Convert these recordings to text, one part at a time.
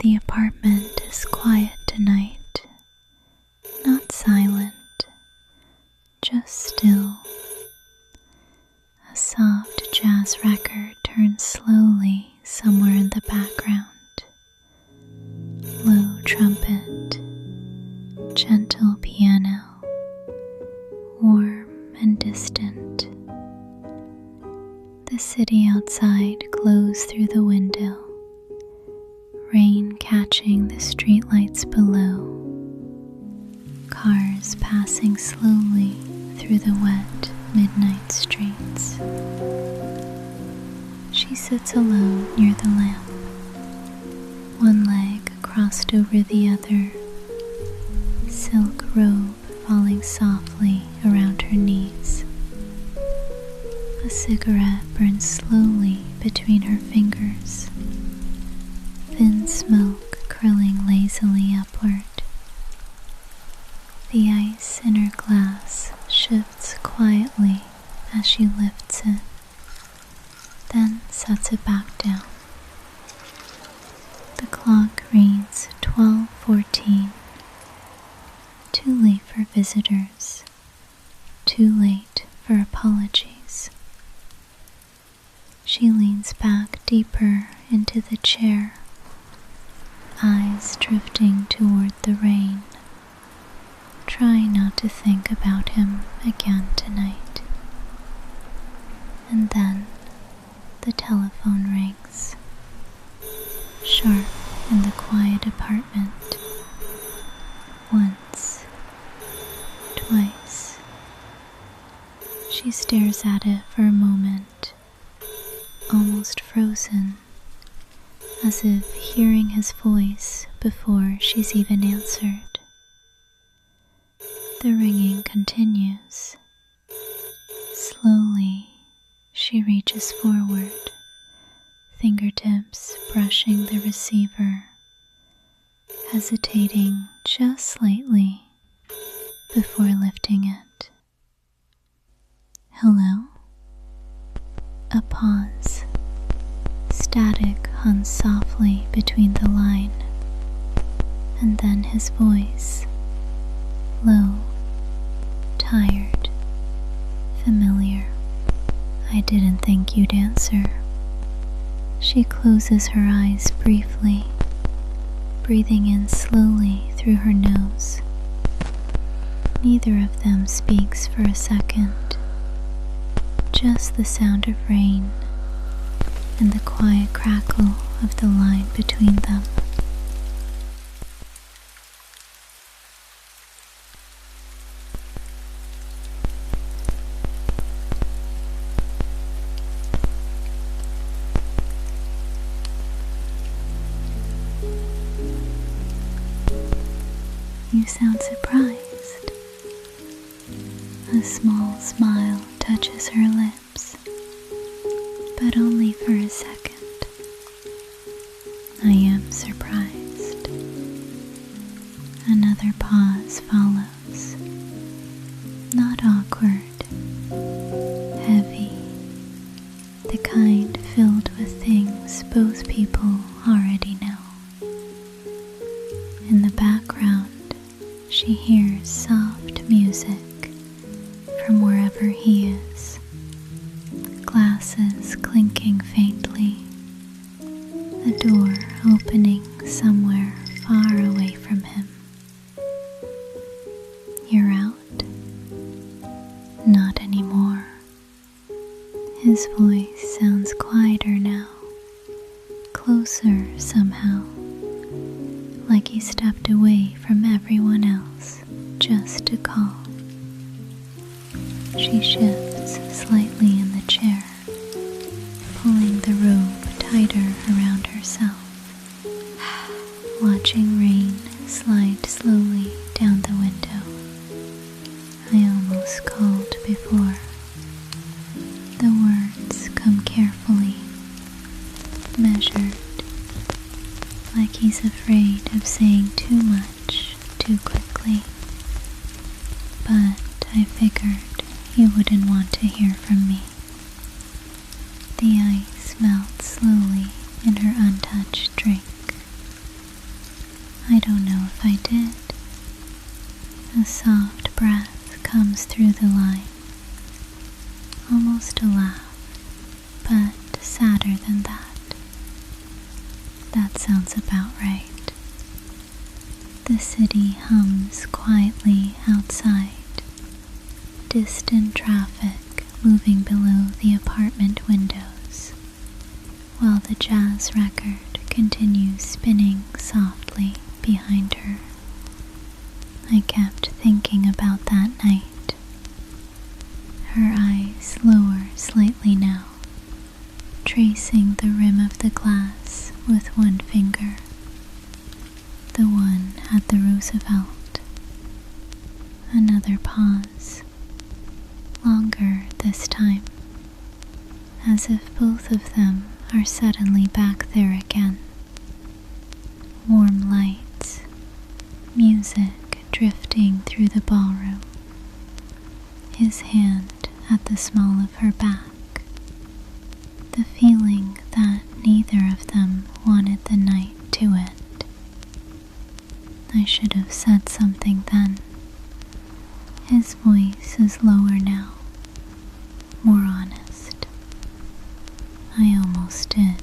The apartment is quiet tonight, not silent, just still. A soft jazz record turns slowly somewhere in the background. Low trumpet, gentle piano, warm and distant. The city outside glows through the window, rain catching the streetlights below, cars passing slowly through the wet midnight streets. She sits alone near the lamp, one leg crossed over the other, silk robe falling softly around her knees. A cigarette burns slowly between her fingers, thin smoke curling lazily upward. The ice in her glass shifts quietly as she lifts it, then sets it back down. The clock reads 12:14. Too late for visitors, too late for apologies. She leans back deeper into the chair, eyes drifting toward the rain, trying not to think about him again tonight. And then the telephone rings, sharp in the quiet apartment. Once, twice. She stares at it for a moment, almost frozen, as if hearing his voice before she's even answered. The ringing continues. Slowly, she reaches forward, fingertips brushing the receiver, hesitating just slightly before lifting it. Hello? A pause. Static hums softly between the line, and then his voice, low, tired, familiar. I didn't think you'd answer. She closes her eyes briefly, breathing in slowly through her nose. Neither of them speaks for a second, just the sound of rain and the quiet crackle of the line between them. You sound surprised. A small smile touches her lips, but only for a second. I am surprised. Another pause follows. Not awkward, heavy, the kind filled with things both people already know. In the background, she hears soft music from wherever he is, glasses clinking faintly, the door opening somewhere far away from him. You're out? Not anymore. His voice sounds quieter now, closer somehow, like he stepped away from everyone else just to call. She shifts slightly in the chair, pulling the robe tighter around herself, watching rain slide slowly down the window. I almost called before. The words come carefully, measured, like he's afraid of saying too much too quickly. But I figured you wouldn't want to hear from me. The ice melts slowly in her untouched drink. I don't know if I did. A soft breath comes through the line, almost a laugh, but sadder than that. That sounds about right. The city hums quietly outside, distant traffic moving below the apartment windows, while the jazz record continues spinning softly behind her. I kept thinking about that night. Her eyes lower slightly now, tracing the rim of the glass with one finger, the one at the Roosevelt. Another pause, longer this time, as if both of them are suddenly back there again. Warm lights, music drifting through the ballroom, his hand at the small of her back, the feeling that neither of them wanted the night to end. I should have said something then. His voice is lower now, more honest. I almost did.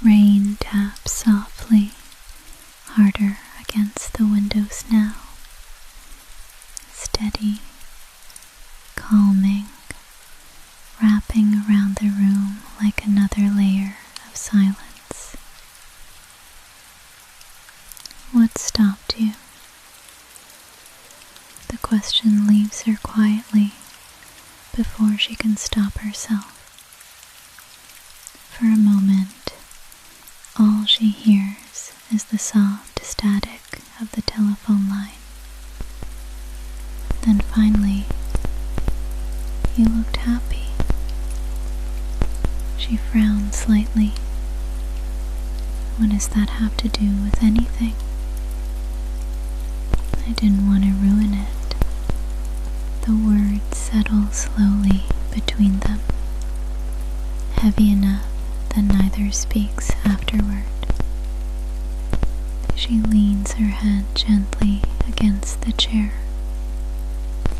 Rain taps softly, harder against the windows now. Steady, calming, wrapping around the room like another layer of silence. What stopped you? The question leaves her quietly before she can stop herself. For a moment, all she hears is the soft static of the telephone line. Then finally, you looked happy. She frowned slightly. What does that have to do with anything? I didn't want to ruin it. The words settle slowly between them, heavy enough that neither speaks afterward. She leans her head gently against the chair,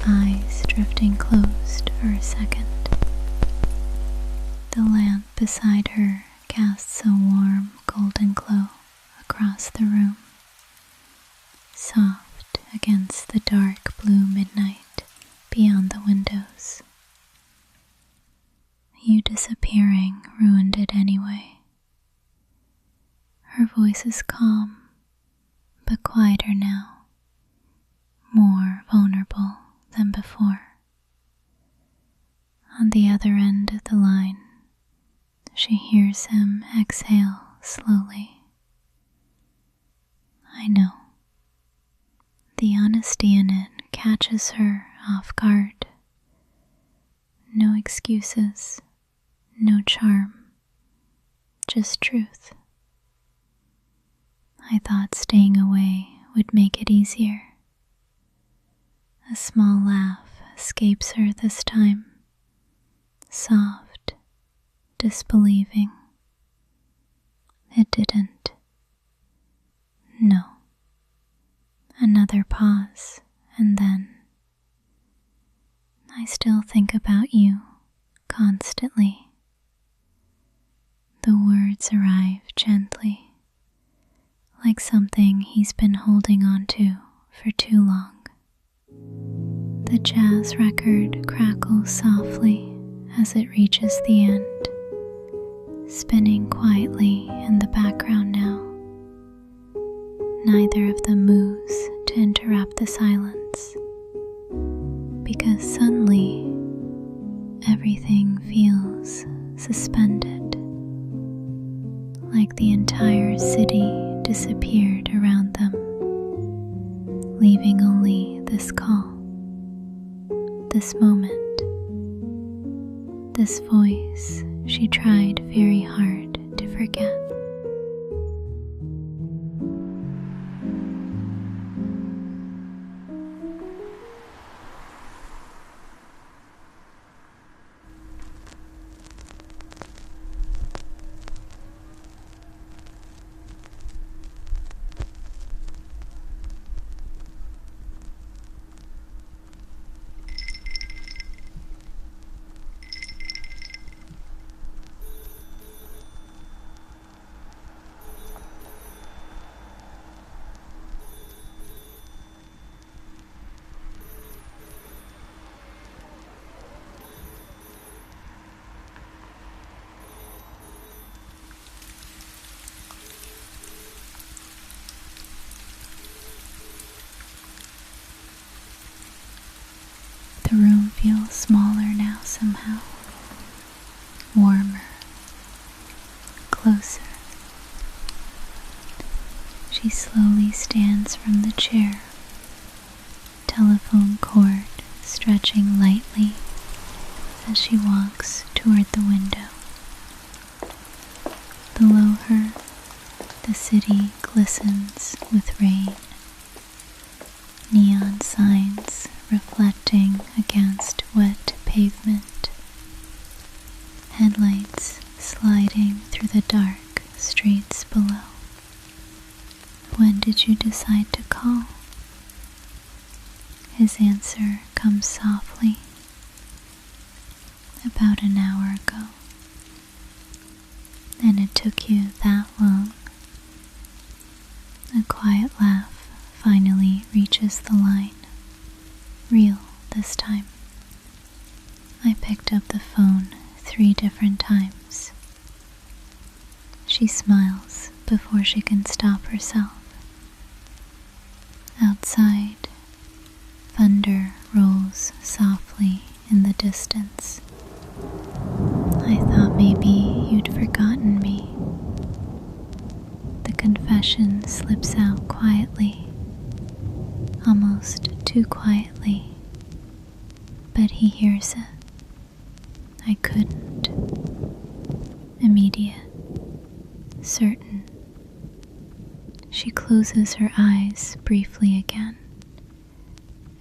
eyes drifting closed for a second. The lamp beside her casts a warm golden glow across the room, soft against the dark blue midnight beyond the windows. You disappearing ruined it anyway. Her voice is calm, but quieter now, more vulnerable than before. On the other end of the line, she hears him exhale slowly. I know. The honesty in it catches her off guard. No excuses, no charm, just truth. I thought staying away would make it easier. A small laugh escapes her this time, soft, disbelieving. It didn't. No. Another pause, and then, I still think about you constantly. The words arrive gently, like something he's been holding on to for too long. The jazz record crackles softly as it reaches the end, spinning quietly in the background now. neither of them moves to interrupt the silence, because suddenly everything feels suspended, like the entire city disappeared around them, leaving only this call, this moment, this voice she tried very hard to forget. The room feels smaller now somehow, warmer, closer. She slowly stands from the chair, telephone cord stretching lightly as she walks toward the window. Below her, the city glistens with rain, neon signs reflecting against wet pavement, headlights sliding through the dark streets below. When did you decide to call? His answer comes softly. About an hour ago. And it took you that long. A quiet laugh finally reaches the line. Real this time. I picked up the phone 3 different times. She smiles before she can stop herself. Outside, thunder rolls softly in the distance. I thought maybe you'd forgotten me. The confession slips out quietly, almost too quietly, but he hears it. I couldn't. Immediate. Certain. She closes her eyes briefly again,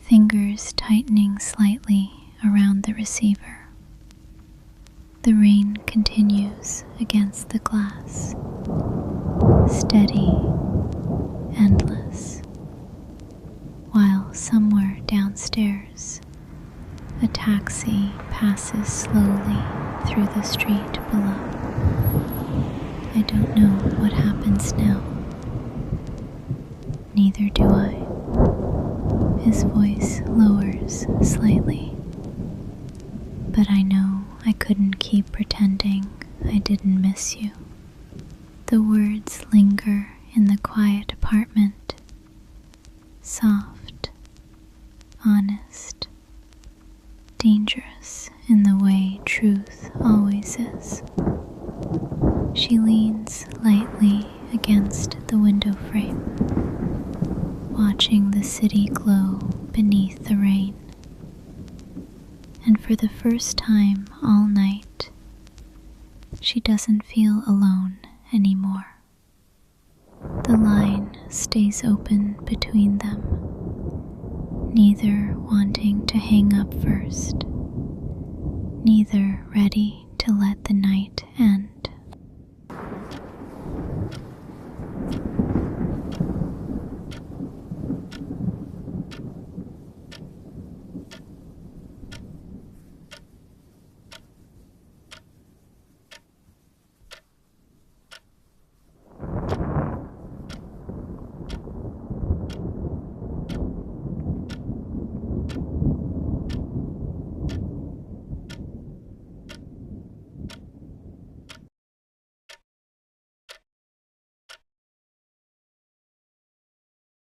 fingers tightening slightly around the receiver. The rain continues against the glass, steady, endless, while somewhere downstairs, a taxi passes slowly through the street below. I don't know what happens now. Neither do I. His voice lowers slightly. But I know I couldn't keep pretending I didn't miss you. The words linger in the quiet apartment, soft, honest, dangerous in the way truth always is. She leans lightly against the window frame, watching the city glow beneath the rain. And for the first time all night, she doesn't feel alone anymore. The line stays open between them, neither wanting to hang up first, neither ready to let the night end.